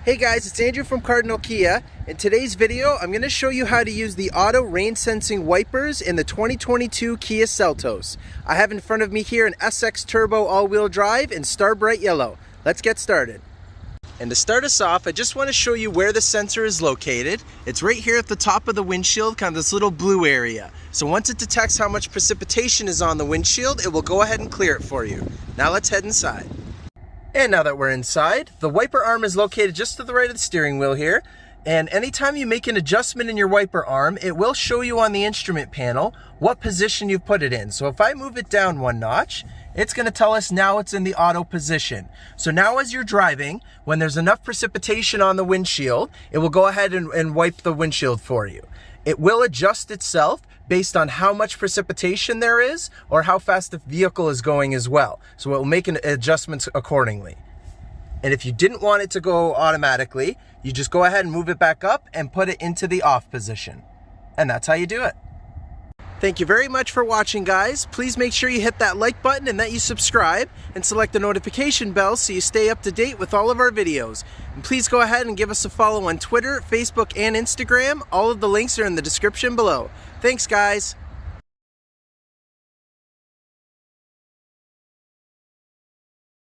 Hey guys, it's Andrew from Cardinal Kia. In today's video, I'm going to show you how to use the auto rain sensing wipers in the 2022 Kia Seltos. I have in front of me here an SX Turbo all-wheel drive in Star Bright Yellow. Let's get started. And to start us off, I just want to show you where the sensor is located. It's right here at the top of the windshield, kind of this little blue area. So once it detects how much precipitation is on the windshield, it will go ahead and clear it for you. Now let's head inside. And now that we're inside, the wiper arm is located just to the right of the steering wheel here. And anytime you make an adjustment in your wiper arm, it will show you on the instrument panel what position you've put it in. So if I move it down one notch, it's going to tell us now it's in the auto position. So now as you're driving, when there's enough precipitation on the windshield, it will go ahead and wipe the windshield for you. It will adjust itself based on how much precipitation there is or how fast the vehicle is going as well. So it will make adjustments accordingly. And if you didn't want it to go automatically, you just go ahead and move it back up and put it into the off position. And that's how you do it. Thank you very much for watching, guys. Please make sure you hit that like button and that you subscribe and select the notification bell so you stay up to date with all of our videos. And please go ahead and give us a follow on Twitter, Facebook, and Instagram. All of the links are in the description below. Thanks, guys.